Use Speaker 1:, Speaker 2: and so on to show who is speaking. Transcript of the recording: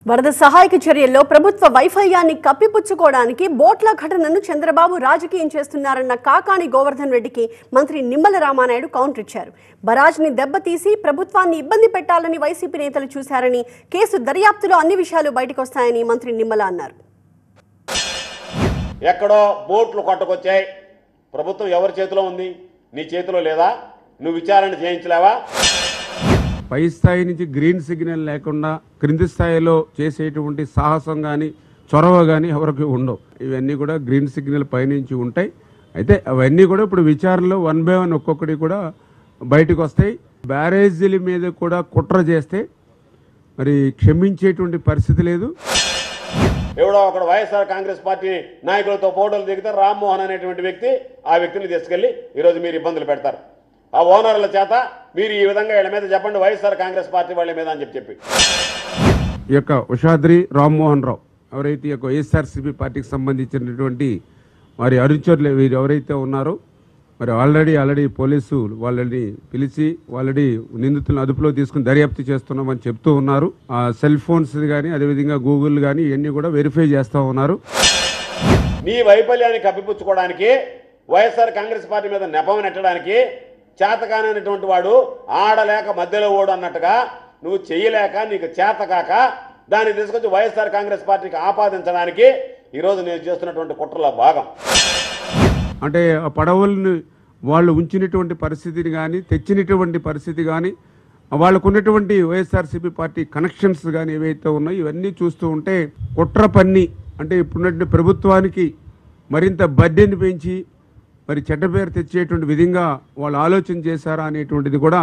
Speaker 1: వరద సహాయక చర్యల్లో ప్రభుత్వ వైఫల్యాన్ని కప్పిపుచ్చుకోవడానికి బోట్ల ఘటనను చంద్రబాబు రాజకీయం చేస్తున్నారన్న కాకాణి గోవర్ధన్ రెడ్డికి మంత్రి నిమ్మల రామానాయుడు కౌంటర్ ఇచ్చారు. బరాజ్ని దెబ్బతీసి ప్రభుత్వాన్ని ఇబ్బంది పెట్టాలని వైసీపీ నేతలు చూశారని, కేసు దర్యాప్తులో అన్ని విషయాలు బయటకొస్తాయని మంత్రి నిమ్మల అన్నారు.
Speaker 2: ఎక్కడో బోట్లు కొట్టకొచ్చాయి, ప్రభుత్వం ఎవరి చేతిలో ఉంది? నీ చేతిలో లేదా? నువ్వు విచారణ చేయించలేవా?
Speaker 3: పై స్థాయి నుంచి గ్రీన్ సిగ్నల్ లేకుండా క్రింది స్థాయిలో చేసేటువంటి సాహసం కానీ చొరవ కానీ ఎవరికి ఉండవు. ఇవన్నీ కూడా గ్రీన్ సిగ్నల్ పైనుంచి ఉంటాయి. అయితే అవన్నీ కూడా ఇప్పుడు విచారణలో 1 by 1 ఒక్కొక్కటి కూడా బయటకు వస్తాయి. బ్యారేజీల మీద కూడా కుట్ర చేస్తే మరి క్షమించేటువంటి పరిస్థితి లేదు.
Speaker 2: ఎవడో ఒకడు వైఎస్ఆర్ కాంగ్రెస్ పార్టీ నాయకులతో ఫోటోలు దిగితే రామ్మోహన్ అనేటువంటి వ్యక్తి ఆ వ్యక్తిని తీసుకెళ్లి ఈరోజు మీరు ఇబ్బందులు పెడతారు. ఆ ఓనర్ల చేత మీరు ఈ విధంగా వీళ్ళ మీద చెప్పండి, వైఎస్ఆర్ కాంగ్రెస్ పార్టీ వాళ్ళ మీద అని చెప్పి
Speaker 3: ఈ యొక్క ఉషాద్రి రామ్మోహన్ రావు ఎవరైతే ఈ యొక్క వైఎస్ఆర్సీపీ పార్టీకి సంబంధించినటువంటి మరి అనుచరులు వీరు ఎవరైతే ఉన్నారో మరి ఆల్రెడీ పోలీసు వాళ్ళని పిలిచి ఆల్రెడీ నిందితులను అదుపులో తీసుకుని దర్యాప్తు చేస్తున్నామని చెప్తూ ఉన్నారు. ఆ సెల్ ఫోన్స్ కానీ అదేవిధంగా గూగుల్ కానీ ఇవన్నీ కూడా వెరిఫై చేస్తూ ఉన్నారు.
Speaker 2: నీ వైఫల్యాన్ని కప్పిపుచ్చుకోవడానికి, వైఎస్ఆర్ కాంగ్రెస్ పార్టీ మీద నెపం నెట్టడానికి చేతకానటువంటి వాడు ఆడలేక మధ్యలో ఓడు అన్నట్టుగా నువ్వు చెయ్యలేక నీకు చేతకాక దాన్ని తీసుకొచ్చి వైఎస్ఆర్ కాంగ్రెస్ పార్టీకి ఆపాదించడానికి ఈరోజు నేను చేస్తున్నటువంటి కుట్రలో భాగం.
Speaker 3: అంటే ఆ పడవలను వాళ్ళు ఉంచినటువంటి పరిస్థితిని కానీ తెచ్చినటువంటి పరిస్థితి కానీ వాళ్ళకున్నటువంటి వైఎస్ఆర్సీపీ పార్టీ కనెక్షన్స్ కానీ ఏవైతే ఉన్నాయో ఇవన్నీ చూస్తూ ఉంటే కుట్ర పన్ని అంటే ఇప్పుడున్నటువంటి ప్రభుత్వానికి మరింత బడ్డెని పెంచి మరి చెడ్డ పేరు తెచ్చేటువంటి విధంగా వాళ్ళు ఆలోచన చేశారా అనేటువంటిది కూడా